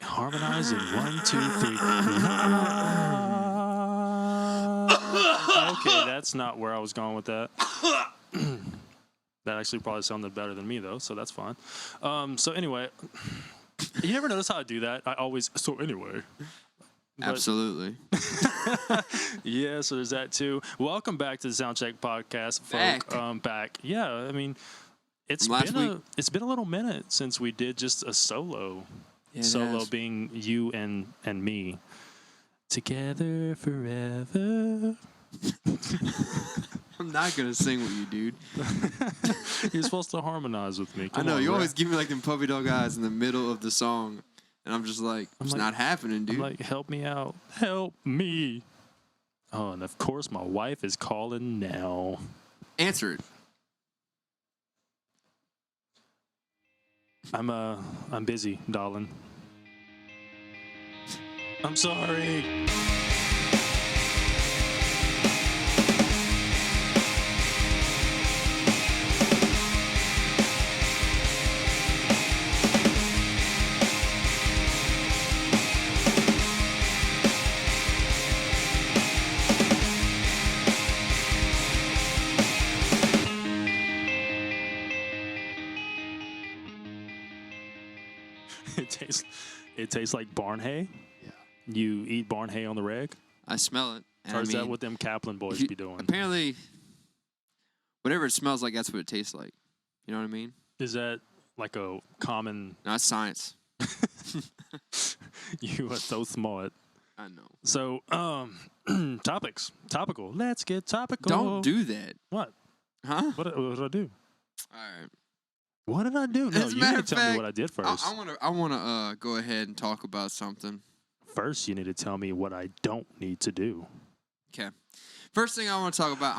Harmonize in 1, 2, 3. Okay, that's not where I was going with that. That actually probably sounded better than me, though, so that's fine. So anyway, you never notice how I do that? I always, so anyway. But, Absolutely. yeah, so there's that, too. Welcome back to the Soundcheck Podcast, folk. Back. Yeah, I mean, it's been a little minute since we did just a solo. Yeah, solo being you and me. Together forever. I'm not going to sing with you, dude. You're supposed to harmonize with me. Come I know. You always give me like them puppy dog eyes in the middle of the song. And I'm just like, it's not happening, dude. I'm like, help me out. Help me. Oh, and of course my wife is calling now. Answer it. I'm busy, darling. I'm sorry. It tastes like barn hay. Yeah. You eat barn hay on the reg? I smell it. Or is that what them Kaplan boys be doing? Apparently, whatever it smells like, that's what it tastes like. You know what I mean? Is that like a common... No, it's science. You are so smart. I know. So, topics. Topical. Let's get topical. Don't do that. What? Huh? What did I do? All right. What did I do? No, you need to tell me what I did first. I want to go ahead and talk about something. First, you need to tell me what I don't need to do. Okay. First thing I want to talk about,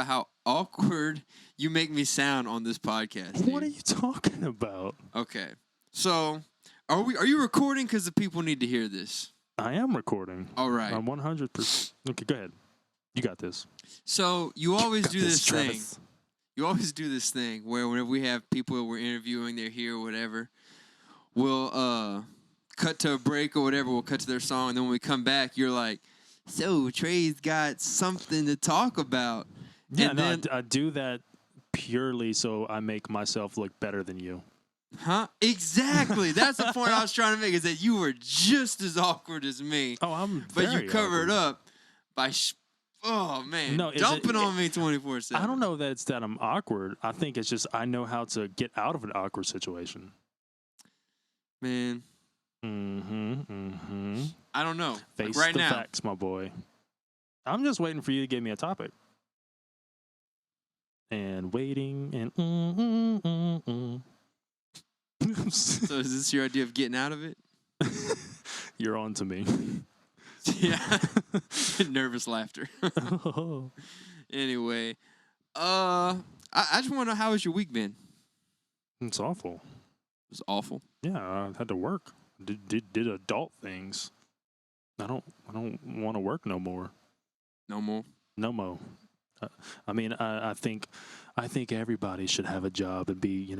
how awkward you make me sound on this podcast. Dude. What are you talking about? Okay. So, are you recording? Because the people need to hear this. I am recording. All right. I'm 100%. Okay, go ahead. You got this. So, you always do this thing. You always do this thing where whenever we have people we're interviewing, they're here or whatever, we'll cut to a break or whatever, we'll cut to their song, and then when we come back, you're like, so Trey's got something to talk about. Yeah, and no, I do that purely so I make myself look better than you. Huh? Exactly. That's the point I was trying to make, is that you were just as awkward as me. Oh, I'm But very you covered awkward. up by... Oh, man. No, dumping on me 24/7. I don't know that it's that I'm awkward. I think it's just I know how to get out of an awkward situation. Man. I don't know. Face like right the now. facts, my boy. I'm just waiting for you to give me a topic. And waiting and So is this your idea of getting out of it? You're on to me. Yeah. Nervous laughter. Anyway, I just want to know, how has your week been? It's awful. It was awful. Yeah, I had to work. Did adult things. I don't want to work no more. No more. No more. I mean, I think everybody should have a job and be,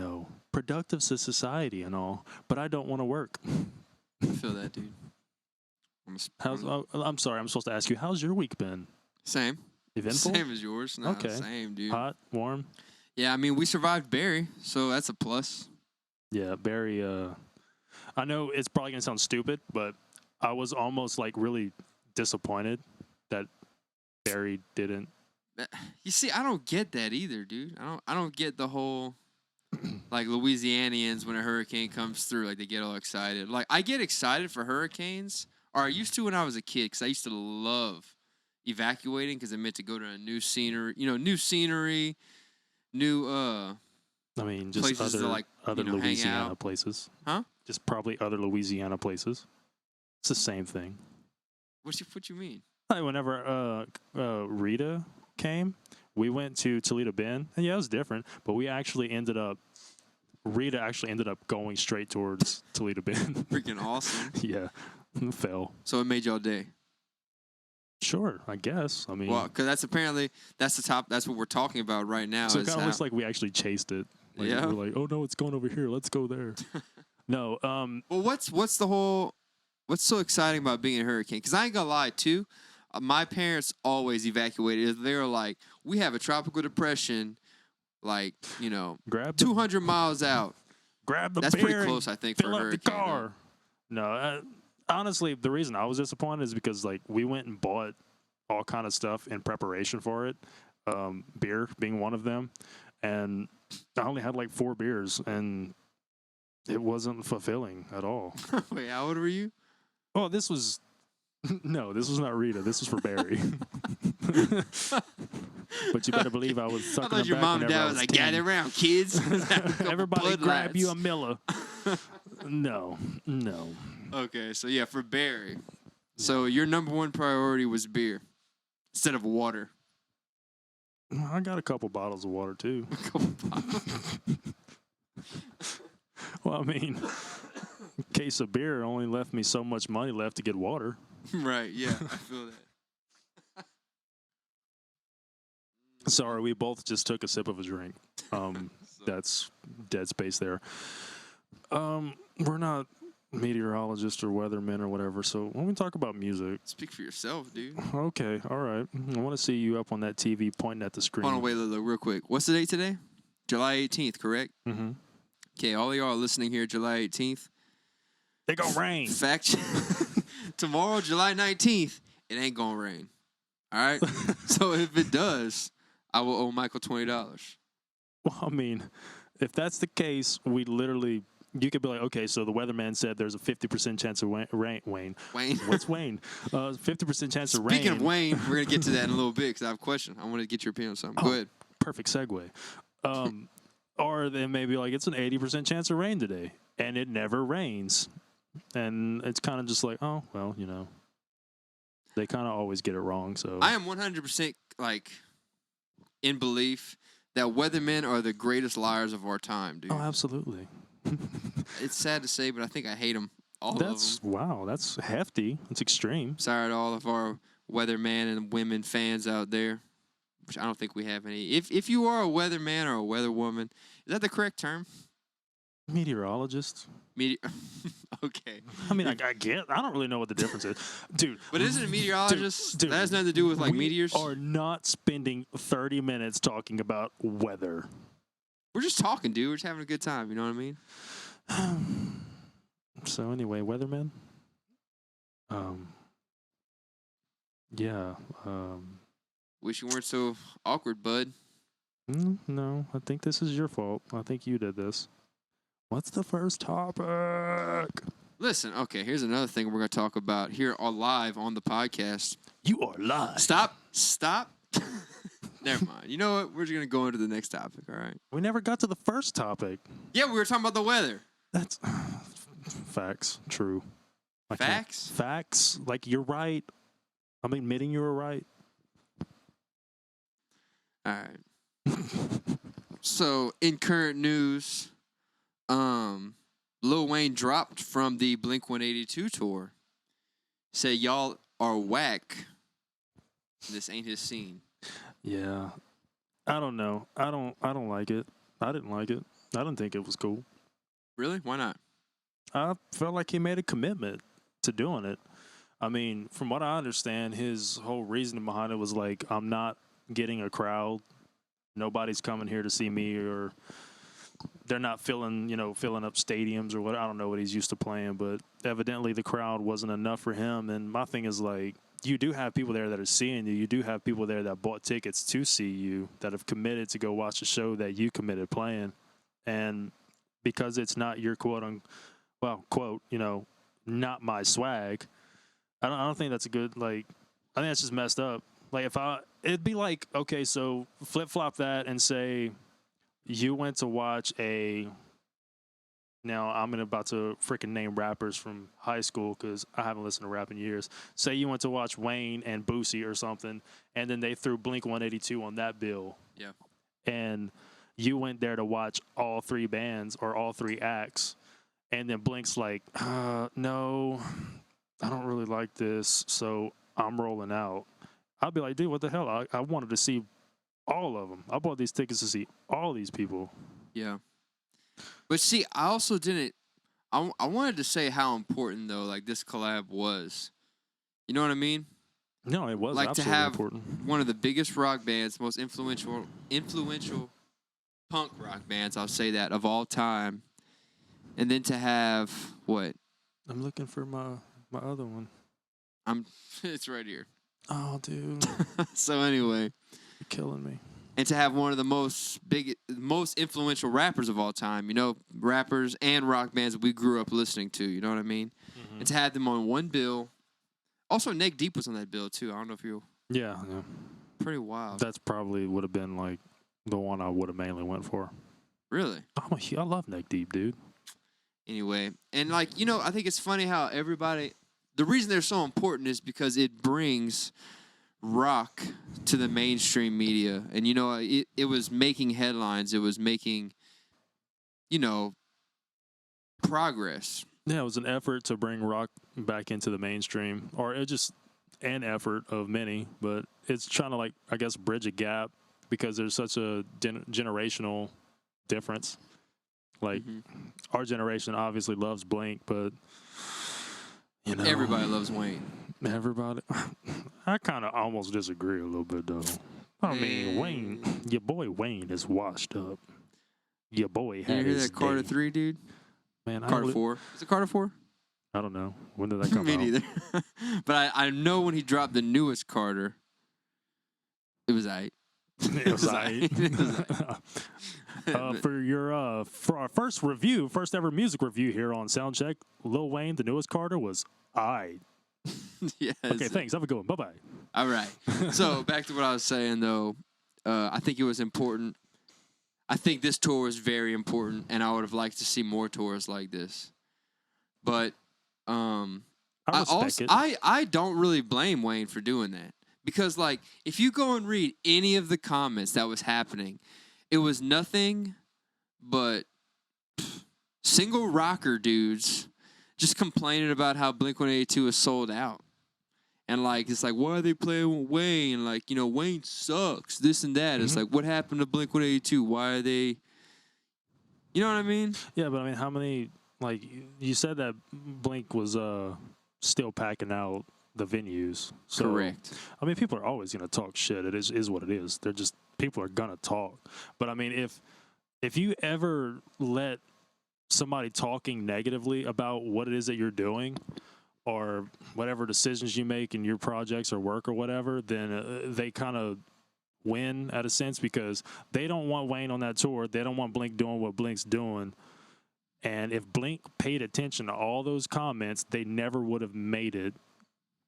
productive to society and all. But I don't want to work. I feel that, dude. I'm sorry. I'm supposed to ask you. How's your week been? Same. Eventful? Same as yours. No, okay. Same, dude. Hot, warm. Yeah, I mean, we survived Barry, so that's a plus. Yeah, Barry. I know it's probably gonna sound stupid, but I was almost like really disappointed that Barry didn't. You see, I don't get that either, dude. I don't get the whole like Louisianians when a hurricane comes through, like they get all excited. Like I get excited for hurricanes. Or I used to when I was a kid, because I used to love evacuating because it meant to go to a new scenery, new I mean, just places other, to like, other hang Louisiana out. places. Huh? Just probably other Louisiana places. It's the same thing. What you mean? Like whenever Rita came, we went to Toledo Bend, and yeah, it was different. But Rita actually ended up going straight towards Toledo Bend. Freaking awesome. Yeah. Fell. So it made y'all day. Sure, I guess. I mean, well, because that's the top. That's what we're talking about right now. So it kind of looks like we actually chased it. Like, yeah. We're like, oh no, it's going over here. Let's go there. No. Well, what's so exciting about being a hurricane? Because I ain't gonna lie, too. My parents always evacuated. They were like, we have a tropical depression, like, Grab 200 miles out. Grab the That's beer pretty close, I think, fill for a up hurricane. the car. No, honestly, the reason I was disappointed is because like we went and bought all kind of stuff in preparation for it. Beer being one of them, and I only had like 4 beers, and it wasn't fulfilling at all. Wait, how old were you? Oh, this was not Rita. This was for Barry. But you better believe I was sucking. I thought your mom and dad was like, gather around, kids. Everybody grab you a Miller. No. Okay, so yeah, for Barry. So your number one priority was beer instead of water. I got a couple bottles of water too. A couple bottles. Well, I mean, a case of beer only left me so much money left to get water. Right, yeah, I feel that. Sorry, we both just took a sip of a drink. That's dead space there. We're not meteorologists or weathermen or whatever, so when we talk about music... Speak for yourself, dude. Okay, all right. I want to see you up on that TV pointing at the screen. Hold on, wait, look, real quick. What's the date today? July 18th, correct? Mm-hmm. Okay, all of y'all listening here, July 18th. They gonna rain. Fact. Tomorrow, July 19th, it ain't gonna rain. All right? So if it does, I will owe Michael $20. Well, I mean, if that's the case, we literally... You could be like, okay, so the weatherman said there's a 50% chance of rain. Wayne. What's Wayne? 50% chance of rain. Speaking of Wayne, we're going to get to that in a little bit because I have a question. I want to get your opinion on something. Go ahead. Perfect segue. Or they may be like, it's an 80% chance of rain today, and it never rains. And it's kind of just like, oh, well, they kind of always get it wrong. So I am 100% in belief that weathermen are the greatest liars of our time, dude. Oh, absolutely. It's sad to say, but I think I hate them. All of them. Wow, that's hefty. That's extreme. Sorry to all of our weatherman and women fans out there, which I don't think we have any. If you are a weatherman or a weatherwoman, is that the correct term? Meteorologist. Okay. I mean, I don't really know what the difference is. Dude. But isn't a meteorologist? Dude, that has nothing to do with meteors? We are not spending 30 minutes talking about weather. We're just talking, dude. We're just having a good time. You know what I mean? So anyway, weatherman. Yeah. Wish you weren't so awkward, bud. No, I think this is your fault. I think you did this. What's the first topic? Listen, okay, here's another thing we're going to talk about here live on the podcast. You are live. Stop. Never mind. You know what? We're just going to go into the next topic, all right? We never got to the first topic. Yeah, we were talking about the weather. That's facts. True. Facts? Facts. Like, you're right. I'm admitting you were right. All right. So, in current news, Lil Wayne dropped from the Blink-182 tour. Say y'all are whack. This ain't his scene. Yeah. I don't know. I don't like it. I didn't like it. I didn't think it was cool. Really? Why not? I felt like he made a commitment to doing it. I mean, from what I understand, his whole reasoning behind it was like, I'm not getting a crowd. Nobody's coming here to see me, or they're not filling up stadiums or what. I don't know what he's used to playing, but evidently the crowd wasn't enough for him. And my thing is like, you do have people there that are seeing you. You do have people there that bought tickets to see you, that have committed to go watch a show that you committed playing. And because it's not your quote, not my swag, I don't think that's a good, I think that's just messed up. Like, it'd be like, okay, so flip-flop that and say you went to watch now I'm about to freaking name rappers from high school because I haven't listened to rap in years. Say you went to watch Wayne and Boosie or something, and then they threw Blink-182 on that bill. Yeah. And you went there to watch all 3 bands or all 3 acts, and then Blink's like, no, I don't really like this, so I'm rolling out. I'd be like, dude, what the hell? I wanted to see all of them. I bought these tickets to see all these people. Yeah. But see, I also didn't I wanted to say how important though, like this collab was. You know what I mean? No, it was like absolutely to have important. one of the biggest rock bands, most influential punk rock bands, I'll say that, of all time, and then to have what? I'm looking for my other one. It's right here. Oh, dude. So anyway, You're killing me. and to have one of the most influential rappers of all time, you know, rappers and rock bands that we grew up listening to, you know what I mean? Mm-hmm. And to have them on one bill. Also, Neck Deep was on that bill too. I don't know if you. Yeah. Pretty wild. That's probably would have been like the one I would have mainly went for. Really? I love Neck Deep, dude. Anyway, and like, you know, I think it's funny how everybody, the reason they're so important is because it brings rock to the mainstream media. And, you know, it was making headlines. It was making, you know, progress. Yeah, it was an effort to bring rock back into the mainstream, or it just an effort of many, but it's trying to, like, I guess, bridge a gap because there's such a generational difference. Like, our generation obviously loves Blink, but, you know. Everybody loves Wayne. Everybody. I kind of almost disagree a little bit, though. I mean, Wayne, your boy Wayne is washed up. Your boy had You hear his that Carter day. 3, dude? Man, Carter 4. Is it Carter 4? I don't know. When did that come Me out? neither. But I know when he dropped the newest Carter, it was aight. It was aight. For our first ever music review here on Soundcheck, Lil Wayne, the newest Carter, was aight. Yes. Okay, thanks. Have a good one. Bye-bye. All right. So back to what I was saying, though. I think it was important. I think this tour was very important, and I would have liked to see more tours like this. But I respect it. I don't really blame Wayne for doing that. Because, like, if you go and read any of the comments that was happening, it was nothing but single rocker dudes just complaining about how Blink-182 is sold out. And, like, it's like, why are they playing with Wayne? Like, you know, Wayne sucks, this and that. It's like, what happened to Blink-182? Why are they... You know what I mean? Yeah, but I mean, how many... Like, you said that Blink was still packing out the venues. So, correct. I mean, people are always going to talk shit. It is what it is. They're just... People are going to talk. But, I mean, if you ever let somebody talking negatively about what it is that you're doing... or whatever decisions you make in your projects or work or whatever, then they kind of win at a sense because they don't want Wayne on that tour. They don't want Blink doing what Blink's doing. And if Blink paid attention to all those comments, they never would have made it.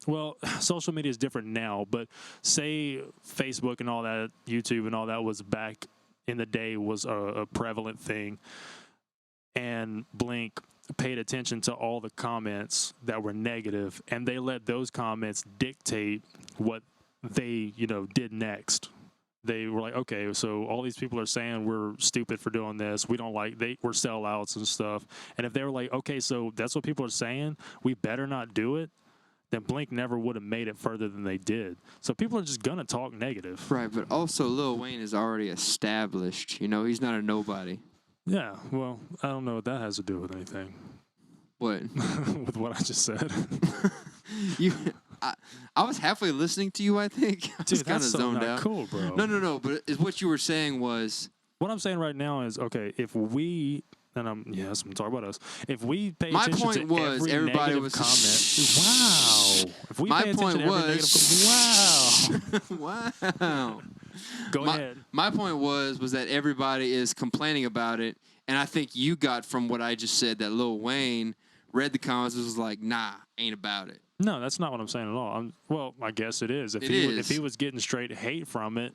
Well, social media is different now, but say Facebook and all that, YouTube and all that was back in the day was a prevalent thing. And Blink paid attention to all the comments that were negative, and they let those comments dictate what they, did next. They were like, okay, so all these people are saying we're stupid for doing this. We don't like, we're sellouts and stuff. And if they were like, okay, so that's what people are saying, we better not do it, then Blink never would have made it further than they did. So people are just going to talk negative. Right, but also Lil Wayne is already established. He's not a nobody. Yeah, well, I don't know what that has to do with anything. What? With what I just said. I was halfway listening to you, I think. I was kind of zoned out. Cool, bro. No, but what you were saying was... What I'm saying right now is, okay, if we... And I'm talking about us. If we pay attention to every negative comment... Wow. If we pay attention to every negative... Wow. Wow. Go ahead. My point was that everybody is complaining about it, and I think you got from what I just said that Lil Wayne read the comments and was like, nah, ain't about it. No, that's not what I'm saying at all. Well, I guess it is. If he was getting straight hate from it,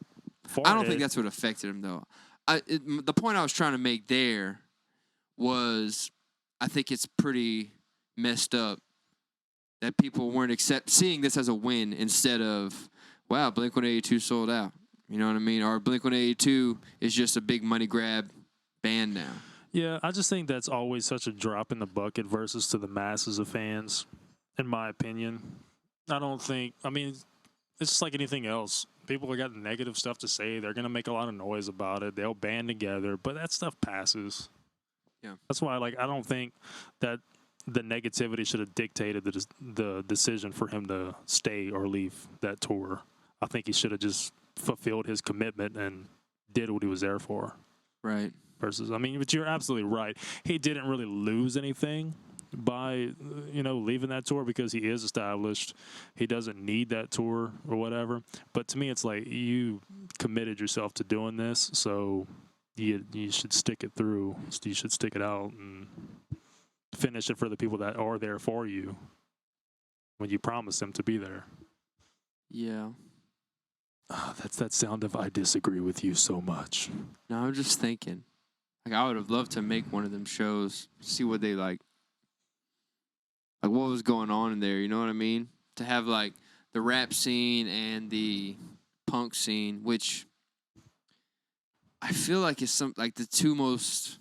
I don't think that's what affected him, though. The point I was trying to make there was I think it's pretty messed up that people weren't seeing this as a win instead of, wow, Blink-182 sold out. You know what I mean? Or Blink-182 is just a big money grab band now. Yeah, I just think that's always such a drop in the bucket versus to the masses of fans, in my opinion. It's just like anything else. People have got negative stuff to say. They're going to make a lot of noise about it. They'll band together, but that stuff passes. Yeah. That's why, like, I don't think that the negativity should have dictated the decision for him to stay or leave that tour. I think he should have just fulfilled his commitment and did what he was there for. Right. Versus, I mean, but you're absolutely right. He didn't really lose anything by, leaving that tour because he is established. He doesn't need that tour or whatever. But to me, it's like you committed yourself to doing this, so you should stick it through. You should stick it out and finish it for the people that are there for you when you promise them to be there. Yeah. That's that sound of I disagree with you so much. No, I'm just thinking. Like, I would have loved to make one of them shows, see what they like what was going on in there, you know what I mean? To have, like, the rap scene and the punk scene, which I feel like is the two most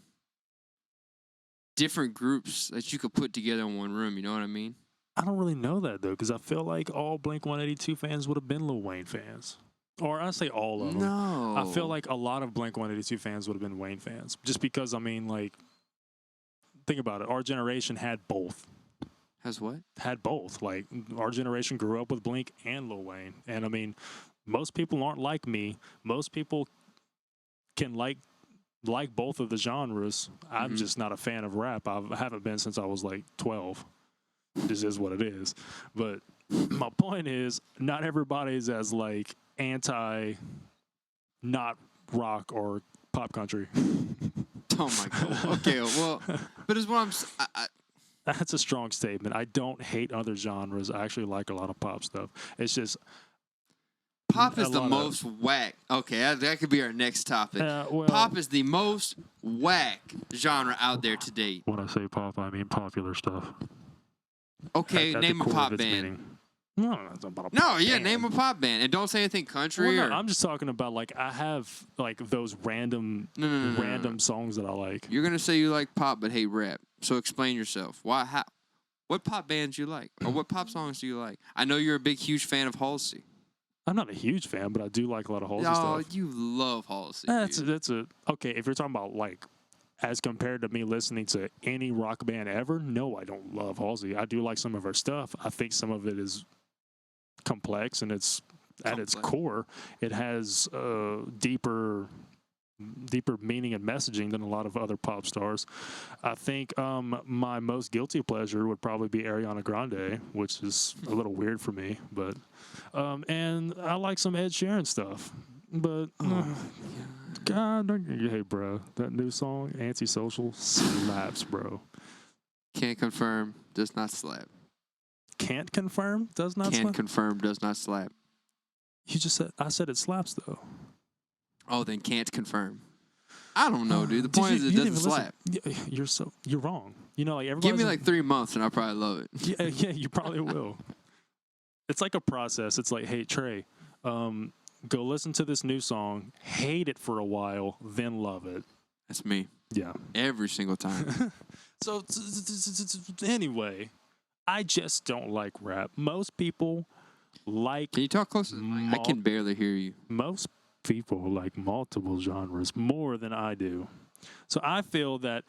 different groups that you could put together in one room, you know what I mean? I don't really know that, though, because I feel like all Blink-182 fans would have been Lil Wayne fans. Or I say all of them. No. I feel like a lot of Blink-182 fans would have been Wayne fans. Just because, I mean, like, think about it. Our generation had both. Has what? Had both. Like, our generation grew up with Blink and Lil Wayne. And, I mean, most people aren't like me. Most people can like both of the genres. I'm just not a fan of rap. I haven't been since I was, like, 12. This is what it is. But my point is, not everybody's as, like, not rock or pop country. Oh my god. Okay, well, but it's what That's a strong statement. I don't hate other genres. I actually like a lot of pop stuff. It's just pop is the most whack. Okay, that could be our next topic. Well, pop is the most whack genre out there to date. When I say pop, I mean popular stuff. Okay, name a pop band. No, it's about a pop band. Name a pop band, and don't say anything country. Well, no, I'm just talking about, like, I have, like, those random songs that I like. You're gonna say you like pop but hate rap. So explain yourself. Why? How? What pop bands you like, or what pop songs do you like? I know you're a big, huge fan of Halsey. I'm not a huge fan, but I do like a lot of Halsey stuff. Oh, you love Halsey. That's okay. If you're talking about, like, as compared to me listening to any rock band ever, no, I don't love Halsey. I do like some of her stuff. I think some of it is complex, and it's at its core, it has deeper meaning and messaging than a lot of other pop stars. I think my most guilty pleasure would probably be Ariana Grande, which is a little weird for me, but and I like some Ed Sheeran stuff. But God, hey, bro, that new song, Antisocial, slaps, bro. Can't confirm, does not slap. Can't confirm, does not slap? Can't confirm, does not slap. You just said, I said it slaps, though. Oh, then can't confirm. I don't know, dude. The point is it doesn't slap. You're wrong. You know, like, give me like 3 months and I'll probably love it. Yeah, you probably will. It's like a process. It's like, hey, Trey, go listen to this new song, hate it for a while, then love it. That's me. Yeah. Every single time. So, anyway, I just don't like rap. Most people like... Can you talk closer? I can barely hear you. Most people like multiple genres more than I do. So I feel that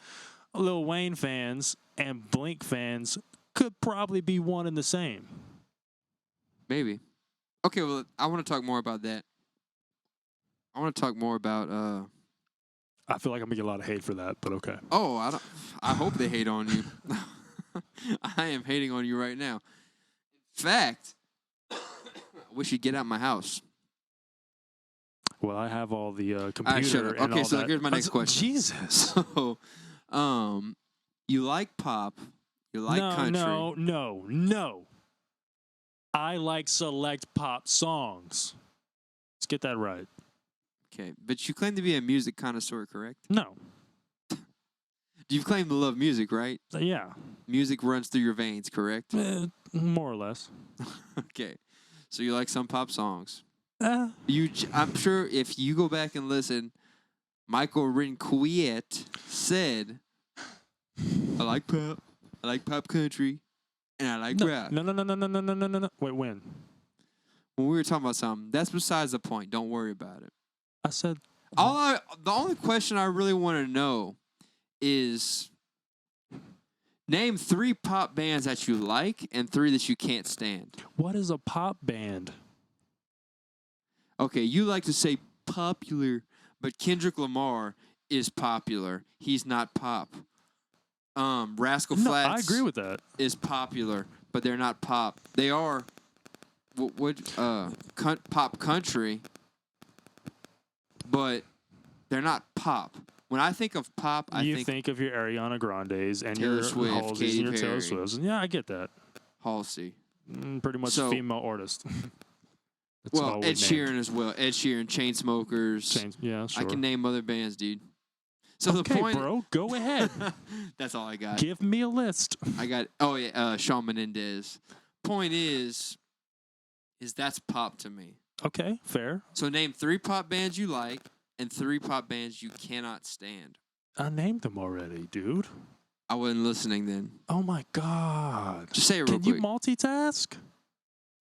Lil Wayne fans and Blink fans could probably be one and the same. Maybe. Okay, well, I want to talk more about that. I want to talk more about... I feel like I'm going to get a lot of hate for that, but okay. Oh, I hope they hate on you. I am hating on you right now. In fact, I wish you'd get out of my house. Well, I have all the computer and okay, all so that. Here's my next question. Jesus. So, you like pop, you like country. No. I like select pop songs. Let's get that right. Okay, but you claim to be a music connoisseur, correct? No. You claim to love music, right? Yeah. Music runs through your veins, correct? More or less. Okay, so you like some pop songs. I'm sure if you go back and listen, Michael Rinquiet said, I like pop country, and I like rap. No. Wait, when? When we were talking about something. That's besides the point. Don't worry about it. I said... The only question I really want to know is name 3 pop bands that you like and 3 that you can't stand. What is a pop band? Okay, you like to say popular, but Kendrick Lamar is popular. He's not pop. Rascal Flatts. I agree with that. Is popular, but they're not pop. They are pop country, but they're not pop. When I think of pop, I think of your Ariana Grandes and Taylor your Swift, Halseys Katy and your Taylor Perry. Swifts. And yeah, I get that. Halsey. Pretty much female artist. Well, Ed Sheeran as well. Ed Sheeran, Chainsmokers. Yeah, sure. I can name other bands, dude. So okay, the point, bro, go ahead. That's all I got. Give me a list. I got. Shawn Menendez. Point is that's pop to me. Okay, fair. So name 3 pop bands you like and 3 pop bands you cannot stand. I named them already, dude. I wasn't listening then. Oh my god! Just say it real quick. Can you multitask?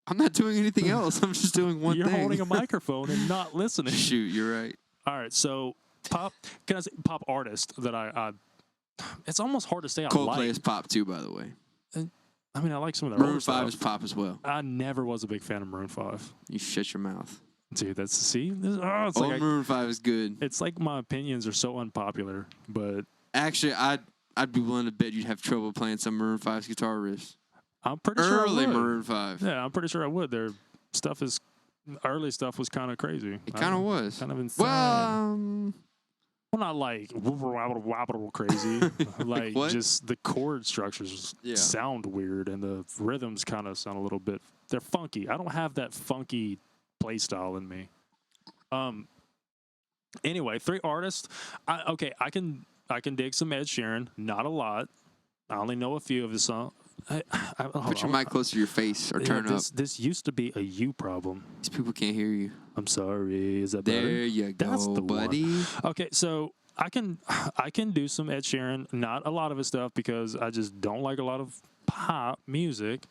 I'm not doing anything else. I'm just doing one thing. You're holding a microphone and not listening. Shoot, you're right. All right, so pop. Can I say pop artist that I it's almost hard to say. Coldplay is pop too, by the way. I mean, I like some of their Maroon 5 is pop as well. I never was a big fan of Maroon 5. You shut your mouth. Dude, it's like Maroon 5 is good. It's like my opinions are so unpopular, but actually, I'd be willing to bet you'd have trouble playing some Maroon 5's guitar riffs. I'm pretty sure early Maroon 5. Yeah, I'm pretty sure I would. Their early stuff was kind of crazy. It kind of was. Kind of insane. Well, not like crazy. Like what? Just the chord structures sound weird and the rhythms kind of sound a little bit. They're funky. I don't have that funky play style in me. Anyway, 3 artists. I can dig some Ed Sheeran. Not a lot. I only know a few of his songs. Put your mic closer to your face or turn up. This used to be a you problem. These people can't hear you. I'm sorry. Is that better? There you go, That's the buddy. One. Okay, so I can do some Ed Sheeran. Not a lot of his stuff because I just don't like a lot of pop music.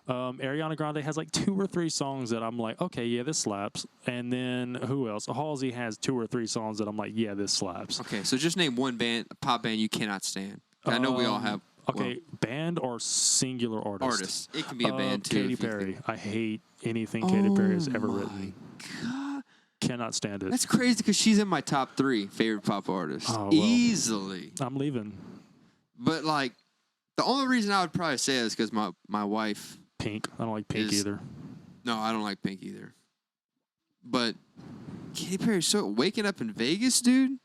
Ariana Grande has like 2 or 3 songs that I'm like, okay, yeah, this slaps. And then who else? Halsey has 2 or 3 songs that I'm like, yeah, this slaps. Okay, so just name one band, a pop band you cannot stand. I know we all have. Okay, band or singular artist? Artist. It can be a band too. Katy Perry. I hate anything Katy Perry has ever written. God. Cannot stand it. That's crazy because she's in my top 3 favorite pop artists. Oh, well, easily. I'm leaving. But like, the only reason I would probably say is because my wife. Pink. I don't like Pink either. No, I don't like Pink either. But Katy Perry, so waking up in Vegas, dude.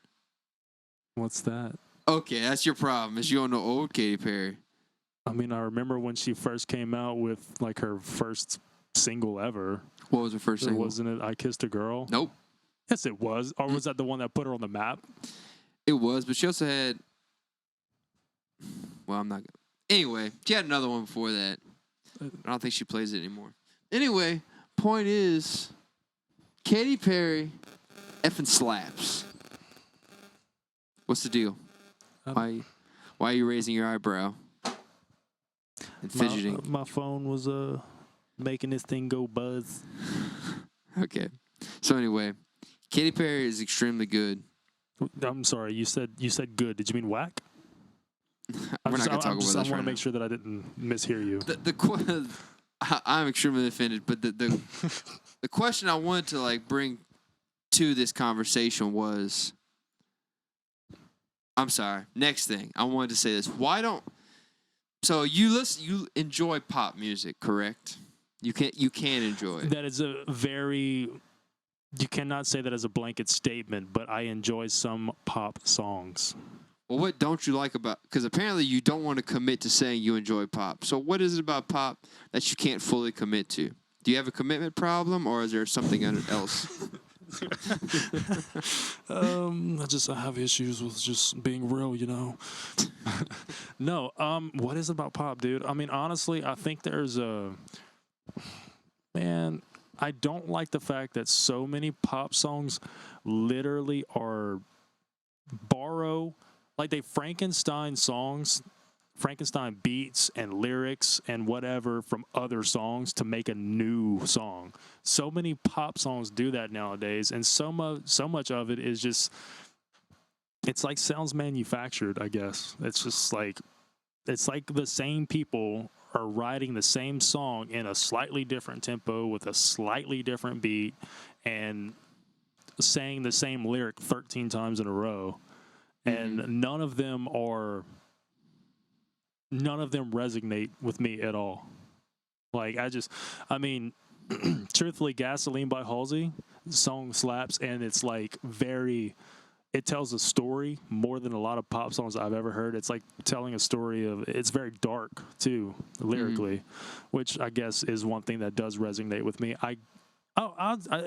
What's that? Okay, that's your problem. Is you don't know old Katy Perry. I mean, I remember when she first came out with like her first single ever. What was her first single? Wasn't it I Kissed a Girl? Nope. Yes, it was. Or was that the one that put her on the map? It was, but she also had. Well, I'm not gonna. Anyway, she had another one before that. I don't think she plays it anymore. Anyway, point is, Katy Perry effing slaps. What's the deal? Why are you raising your eyebrow and fidgeting? My phone was making this thing go buzz. Okay. So anyway, Katy Perry is extremely good. I'm sorry. You said good. Did you mean whack? We're not gonna talk about this. I want to make sure that I didn't mishear you. I'm extremely offended, but the question I wanted to like bring to this conversation was. I'm sorry. Next thing, I wanted to say this. So you enjoy pop music, correct? You can enjoy it. That is you cannot say that as a blanket statement, but I enjoy some pop songs. Well, what don't you like about, because apparently you don't want to commit to saying you enjoy pop. So what is it about pop that you can't fully commit to? Do you have a commitment problem or is there something else? I have issues with just being real, you know. No, what is it about pop, dude? I mean, honestly, I think there's I don't like the fact that so many pop songs literally are like they Frankenstein beats and lyrics and whatever from other songs to make a new song. So many pop songs do that nowadays, and so much of it is just it's like sounds manufactured, I guess. It's just like it's like the same people are writing the same song in a slightly different tempo with a slightly different beat and saying the same lyric 13 times in a row, and none of them resonate with me at all. Like I mean, truthfully, Gasoline by Halsey, the song slaps, and it's like it tells a story more than a lot of pop songs I've ever heard. It's like telling a story it's very dark too, lyrically, which I guess is one thing that does resonate with me.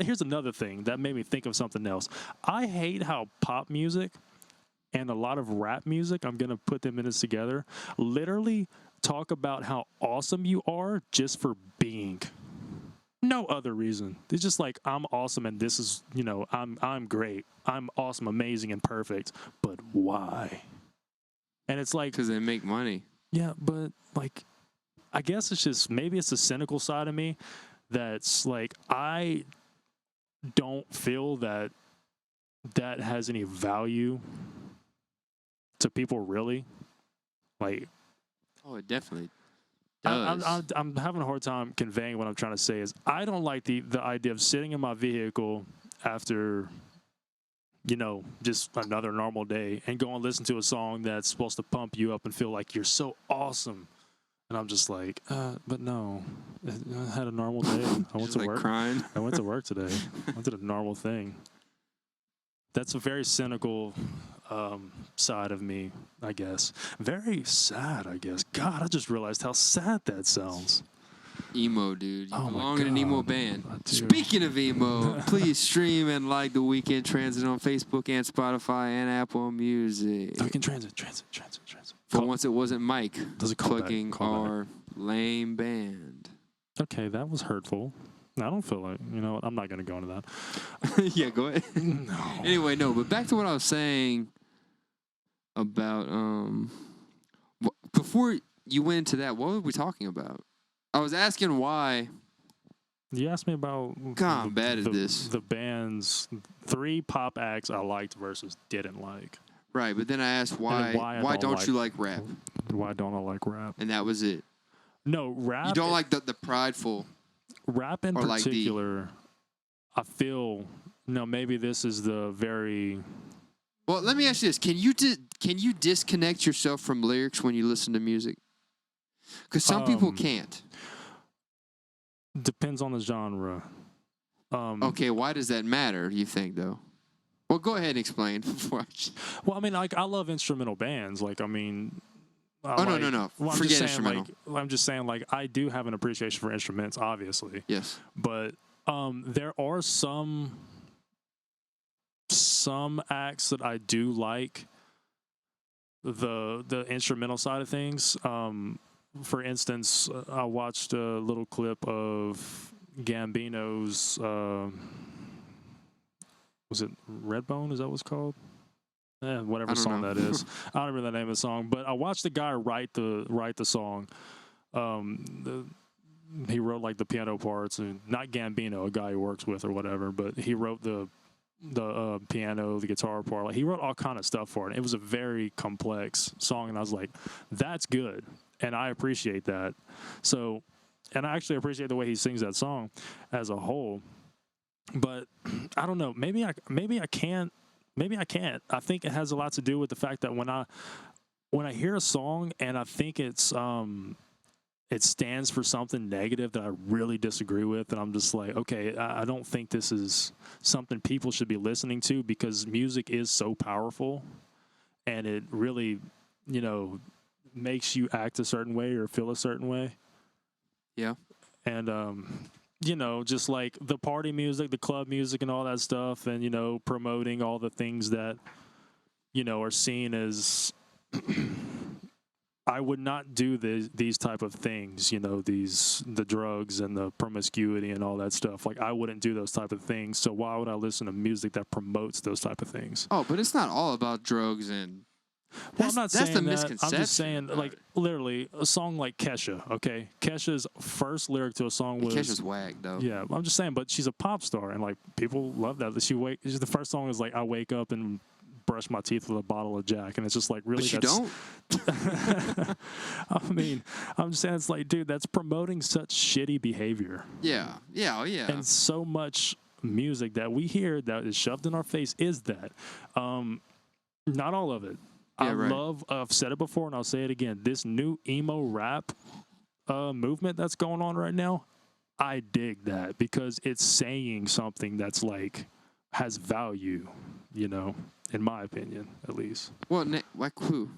Here's another thing that made me think of something else. I hate how pop music and a lot of rap music, I'm going to put them in this together, literally talk about how awesome you are just for being. No other reason. It's just like, I'm awesome and this is, I'm great. I'm awesome, amazing, and perfect. But why? And it's like... Because they make money. Yeah, but like, I guess it's just, maybe it's the cynical side of me that's like, I don't feel that has any value to people, really. Like... Oh, it definitely... I'm having a hard time conveying what I'm trying to say is I don't like the idea of sitting in my vehicle after, just another normal day and go and listen to a song that's supposed to pump you up and feel like you're so awesome. And I'm just like, but no, I had a normal day. I went to work. Crying. I went to work today. I did a normal thing. That's a very cynical side of me, I guess. Very sad, I guess. God, I just realized how sad that sounds. Emo, dude. You belong in an emo band. Speaking of emo, please stream and like The Weekend Transit on Facebook and Spotify and Apple Music. The Weekend Transit. For once it wasn't Mike plugging our lame band. Okay, that was hurtful. I don't feel like, I'm not going to go into that. Yeah, go ahead. No. Anyway, no, but back to what I was saying about, before you went into that, what were we talking about? I was asking why. You asked me about God, I'm bad at this. The band's 3 pop acts I liked versus didn't like. Right, but then I asked why don't you like rap? Why don't I like rap? And that was it. No, rap. You don't like the prideful. Rap in particular, I feel, maybe this is the very... Well, let me ask you this. Can you disconnect yourself from lyrics when you listen to music? Because some people can't. Depends on the genre. Okay, why does that matter, do you think, though? Well, go ahead and explain. Well, I mean, like, I love instrumental bands. Like, I mean... No. Well, forget instrumental. I'm just saying, like, I do have an appreciation for instruments, obviously. Yes. But there are some acts that I do like the instrumental side of things. For instance, I watched a little clip of Gambino's, was it Redbone? Is that what it's called? Whatever song that is. I don't remember the name of the song, but I watched the guy write the song. He wrote like the piano parts, and not Gambino, a guy he works with or whatever, but he wrote the piano, the guitar part. Like, he wrote all kind of stuff for it. It was a very complex song, and I was like, that's good, and I appreciate that. So, and I actually appreciate the way he sings that song as a whole. But I don't know. Maybe I can't. Maybe I can't. I think it has a lot to do with the fact that when I hear a song and I think it stands for something negative that I really disagree with, and I'm just like, okay, I don't think this is something people should be listening to, because music is so powerful and it really, makes you act a certain way or feel a certain way. Yeah. And just like the party music, the club music and all that stuff, and, promoting all the things that, are seen as, I would not do these type of things, the drugs and the promiscuity and all that stuff. Like, I wouldn't do those type of things. So why would I listen to music that promotes those type of things? Oh, but it's not all about drugs and... Well, I'm not saying that. Misconception. I'm just saying, like, literally, a song like Kesha, okay? Kesha's first lyric to a song was... Kesha's whack, though. Yeah, I'm just saying, but she's a pop star, and, like, people love that. The first song is, like, I wake up and brush my teeth with a bottle of Jack, and it's just like, really, but you don't. I mean, I'm just saying, it's like, dude, that's promoting such shitty behavior. Yeah, And so much music that we hear that is shoved in our face is that. Not all of it. Yeah, I've said it before and I'll say it again. This new emo rap movement that's going on right now, I dig that because it's saying something that's like has value, you know, in my opinion, at least. Well, like who?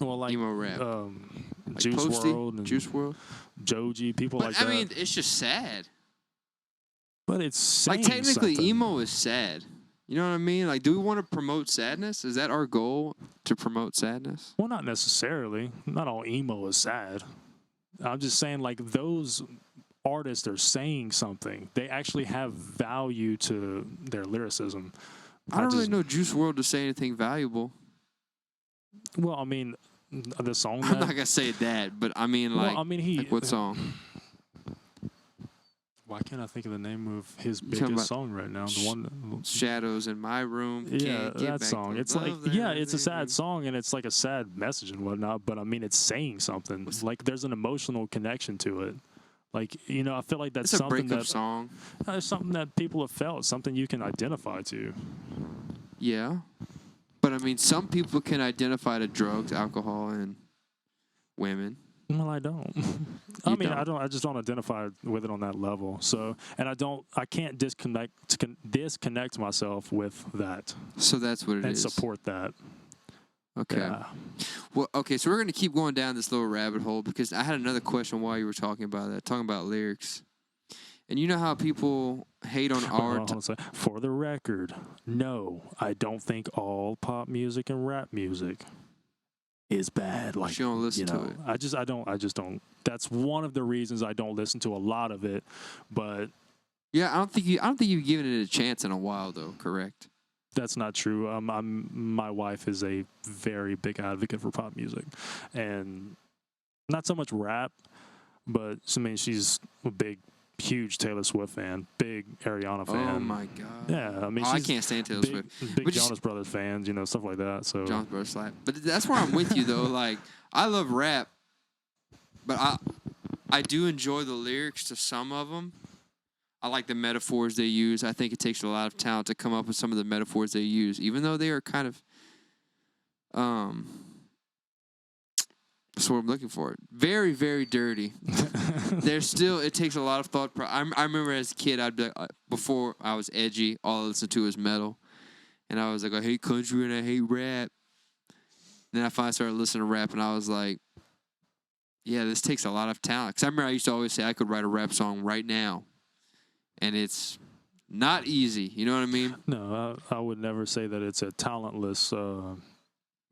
Well, like emo rap. Like Juice WRLD and Juice WRLD, Joji, people like that. I mean, it's just sad. But it's saying like technically something. Emo is sad. You know what I mean? Like, do we want to promote sadness? Is that our goal, to promote sadness? Well, not necessarily. Not all emo is sad. I'm just saying, like, those artists are saying something. They actually have value to their lyricism. I don't really know Juice WRLD to say anything valuable. Well, I mean, the song. I'm not gonna say that, but I mean, like, like what song? Why can't I think of the name of his biggest song right now? The one, Shadows in My Room. Yeah, that song. It's like, yeah, it's a sad song and it's like a sad message and whatnot. But I mean, it's saying something. Like, there's an emotional connection to it. Like, you know, I feel like that's it's something a breakup song. It's something that people have felt, something you can identify to. Yeah, but I mean, some people can identify to drugs, alcohol, and women. Well, I don't. I just don't identify with it on that level. So, and I can't disconnect myself with that. So that's what it is. And support that. Okay. Yeah. Well, okay, so we're going to keep going down this little rabbit hole because I had another question while you were talking about that, talking about lyrics. And you know how people hate on art? For the record, no, I don't think all pop music and rap music is bad. Like, you don't listen to it. I just don't. That's one of the reasons I don't listen to a lot of it. But yeah, I don't think you've given it a chance in a while, though. Correct? That's not true. My wife is a very big advocate for pop music, and not so much rap, but I mean, she's a huge Taylor Swift fan, big Ariana fan. Oh my god! Yeah, I mean, I can't stand Taylor Swift. Big Jonas Brothers fans, you know, stuff like that. So Jonas Brothers slap. But that's where I'm with you though. Like, I love rap, but I do enjoy the lyrics to some of them. I like the metaphors they use. I think it takes a lot of talent to come up with some of the metaphors they use, even though they are kind of that's what I'm looking for. Very, very dirty. It takes a lot of thought. I remember as a kid, I'd be like, before I was edgy, all I listened to was metal. And I was like, I hate country and I hate rap. And then I finally started listening to rap and I was like, yeah, this takes a lot of talent. Because I remember I used to always say I could write a rap song right now. And it's not easy. You know what I mean? No, I would never say that it's a talentless...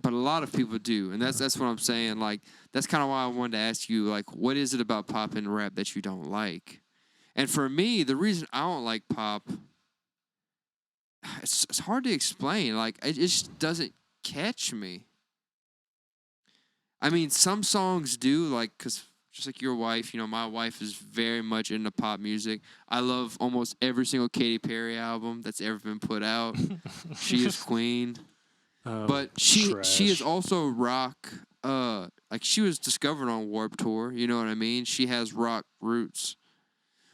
But a lot of people do, and that's what I'm saying. Like, that's kind of why I wanted to ask you, like, what is it about pop and rap that you don't like? And for me, the reason I don't like pop, it's hard to explain. Like, it just doesn't catch me. I mean, some songs do, like, because just like your wife, you know, my wife is very much into pop music. I love almost every single Katy Perry album that's ever been put out. She is queen. But she is also rock. Like, she was discovered on Warped Tour. You know what I mean? She has rock roots,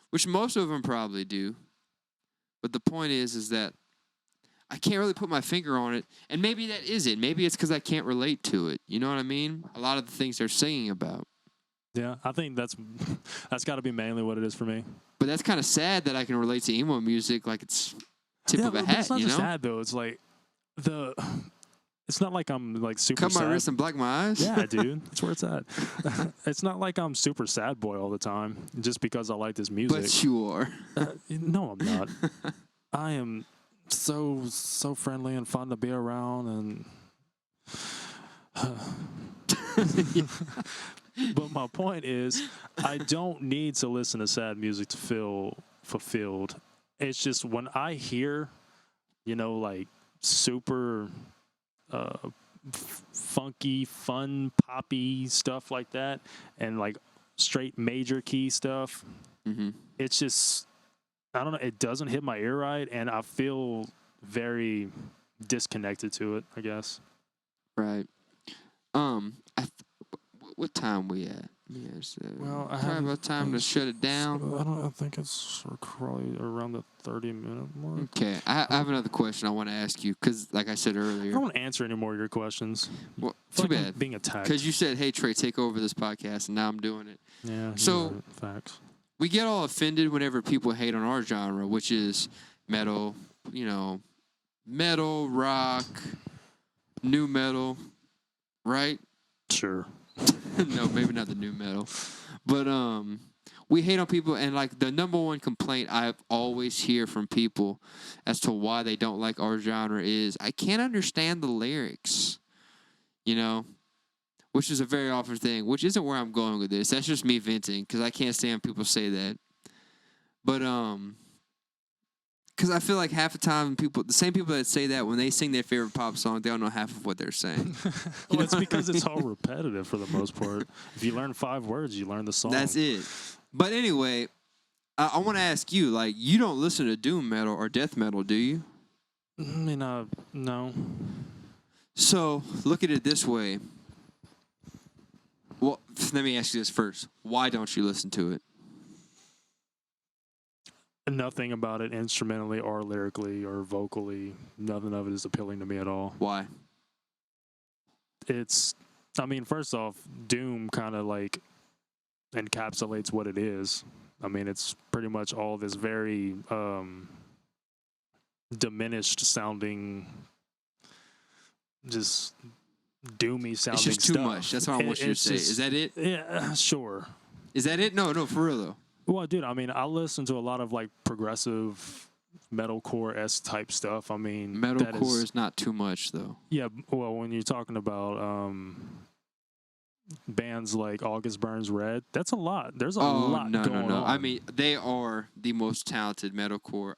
which most of them probably do. But the point is that I can't really put my finger on it. And maybe that is it. Maybe it's because I can't relate to it. You know what I mean? A lot of the things they're singing about. Yeah, I think that's got to be mainly what it is for me. But that's kind of sad that I can relate to emo music like it's tip of a hat. It's not you just know? sad though. It's like it's not like I'm like super cut my sad. wrist and black my eyes. Yeah, dude, that's where it's at. It's not like I'm super sad boy all the time just because I like this music. But you are. No, I'm not. I am so friendly and fun to be around, and but my point is, I don't need to listen to sad music to feel fulfilled. It's just when I hear, you know, like super funky, fun, poppy stuff like that, and like straight major key stuff, it's just, I don't know, it doesn't hit my ear right, and I feel very disconnected to it, I guess. Right. What time we at? Yes. Well, I probably about time to shut it down. I think it's probably around the 30-minute mark. Okay. I have another question I want to ask you because, like I said earlier, I don't want to answer any more of your questions. Well, too bad. Being attacked. Because you said, "Hey Trey, take over this podcast," and now I'm doing it. Yeah. So facts. We get all offended whenever people hate on our genre, which is metal. Metal, rock, new metal, right? Sure. No, maybe not the new metal. But we hate on people, and like the number one complaint I always hear from people as to why they don't like our genre is I can't understand the lyrics. Which is a very often thing, which isn't where I'm going with this. That's just me venting because I can't stand people say that. But because I feel like half the time the same people that say that when they sing their favorite pop song, they don't know half of what they're saying. Well, it's because it's all repetitive for the most part. If you learn 5 words, you learn the song. That's it. But anyway, I want to ask you, like, you don't listen to doom metal or death metal, do you? I mean, no. So look at it this way. Well, let me ask you this first. Why don't you listen to it? Nothing about it instrumentally or lyrically or vocally, nothing of it is appealing to me at all. Why? First off, doom kind of like encapsulates what it is. I mean, it's pretty much all this very diminished sounding, just doomy sounding stuff. It's just too much. That's what I want you to say. Is that it? Yeah, sure. Is that it? No, for real though. Well, dude, I listen to a lot of like progressive metalcore-esque type stuff. I mean, metalcore is not too much though. Yeah, well, when you're talking about bands like August Burns Red, that's a lot. There's a lot going on. I mean, they are the most talented metalcore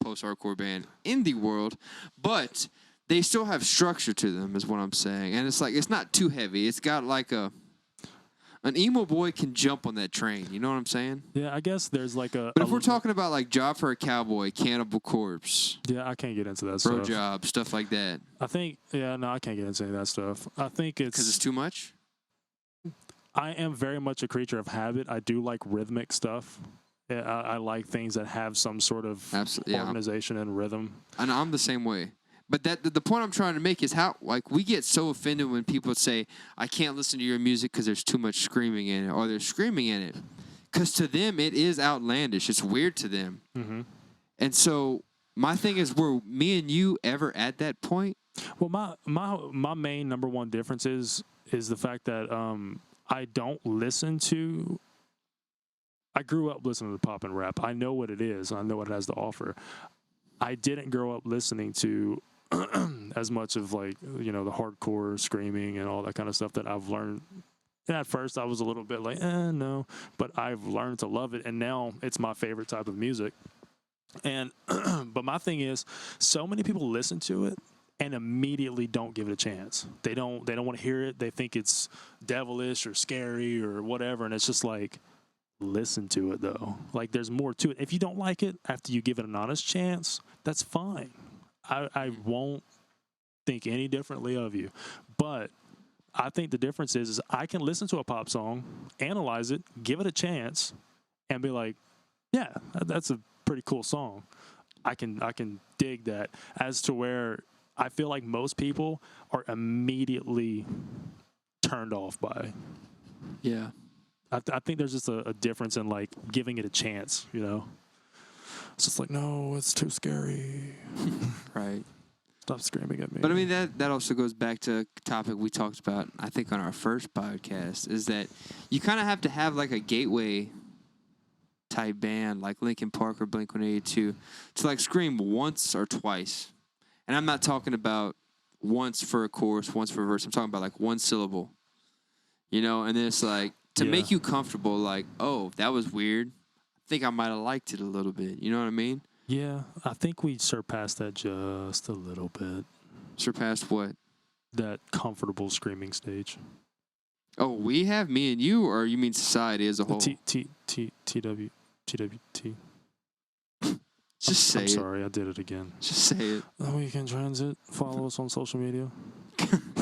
post-hardcore band in the world, but they still have structure to them, is what I'm saying. And it's like it's not too heavy. It's got like an emo boy can jump on that train. You know what I'm saying? Yeah, I guess there's like a... But if we're talking about like Job for a Cowboy, Cannibal Corpse... Yeah, I can't get into that Bro stuff. Job, stuff like that. I think... Yeah, no, I can't get into any of that stuff. I think it's... Because it's too much? I am very much a creature of habit. I do like rhythmic stuff. Yeah, I like things that have some sort of organization and rhythm. And I'm the same way. But the point I'm trying to make is how like we get so offended when people say, I can't listen to your music because there's too much screaming in it, or there's screaming in it. Because to them, it is outlandish. It's weird to them. Mm-hmm. And so my thing is, were me and you ever at that point? Well, my main number one difference is the fact that I don't listen to... I grew up listening to pop and rap. I know what it is. I know what it has to offer. I didn't grow up listening to as much of like, the hardcore screaming and all that kind of stuff that I've learned. And at first I was a little bit like, no, but I've learned to love it. And now it's my favorite type of music. And, but my thing is, so many people listen to it and immediately don't give it a chance. They don't want to hear it. They think it's devilish or scary or whatever. And it's just like, listen to it though. Like there's more to it. If you don't like it after you give it an honest chance, that's fine. I won't think any differently of you. But I think the difference is I can listen to a pop song, analyze it, give it a chance, and be like, yeah, that's a pretty cool song. I can dig that. As to where I feel like most people are immediately turned off by. Yeah. I think there's just a difference in like giving it a chance, It's just like, no, it's too scary. Right. Stop screaming at me. But I mean, that also goes back to a topic we talked about, I think, on our first podcast, is that you kind of have to have like a gateway type band like Linkin Park or Blink-182 to like scream once or twice. And I'm not talking about once for a chorus, once for a verse. I'm talking about like one syllable, and then it's like, to make you comfortable, like, oh, that was weird. I think I might have liked it a little bit. You know what I mean? Yeah, I think we surpassed that just a little bit. Surpassed what? That comfortable screaming stage. Oh, we have, me and you, or you mean society as a whole? TWT. Just say it. I'm sorry, I did it again. Just say it. The Weekend Transit. Follow us on social media.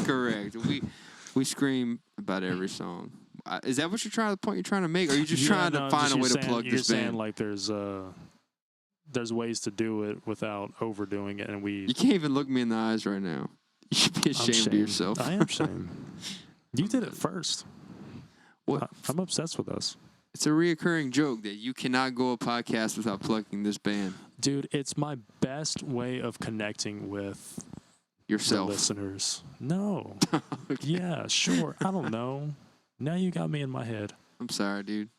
Correct. We scream about every song. Is that what the point you're trying to make? Or are you just trying to find a way to plug this band? You're saying like there's ways to do it without overdoing it, and You can't even look me in the eyes right now. You should be ashamed of yourself. I am ashamed. You did it first. What? I'm obsessed with us. It's a reoccurring joke that you cannot go a podcast without plugging this band. Dude, it's my best way of connecting with yourself. The listeners. No. Okay. Yeah, sure. I don't know. Now you got me in my head. I'm sorry, dude.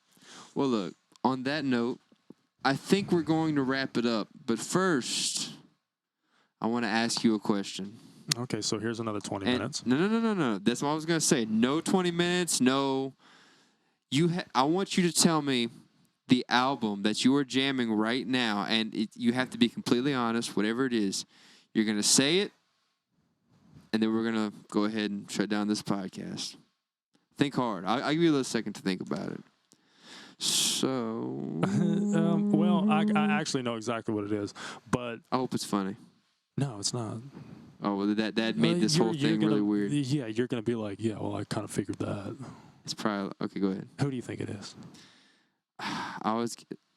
Well, look, on that note, I think we're going to wrap it up. But first, I want to ask you a question. Okay, so here's another 20 minutes. No. That's what I was going to say. No 20 minutes, no. I want you to tell me the album that you are jamming right now, and you have to be completely honest, whatever it is. You're going to say it, and then we're going to go ahead and shut down this podcast. Think hard. I'll give you a little second to think about it. So... well, I actually know exactly what it is, but... I hope it's funny. No, it's not. Oh, well, that made this whole thing really weird. Yeah, you're going to be like, yeah, well, I kind of figured that. It's probably... Okay, go ahead. Who do you think it is? I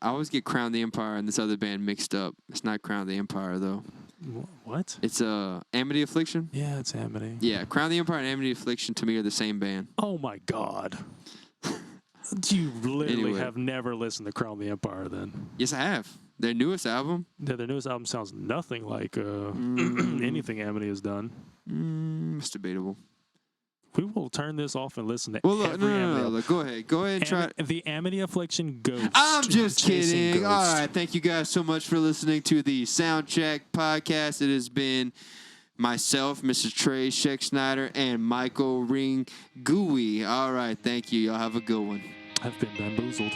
always get Crown the Empire and this other band mixed up. It's not Crown the Empire, though. What? It's Amity Affliction? Yeah, it's Amity. Yeah, Crown the Empire and Amity Affliction to me are the same band. Oh, my God. You literally have never listened to Crown the Empire, then? Yes, I have. Their newest album? Yeah, their newest album sounds nothing like anything Amity has done. It's debatable. We will turn this off and listen to every no. Look, go ahead and try. The Amity Affliction Ghost. I'm just kidding. Ghost. All right, thank you guys so much for listening to the Soundcheck podcast. It has been myself, Mr. Trey Scheck-Snyder, and Michael Ring Gooey. All right, thank you. Y'all have a good one. I've been bamboozled.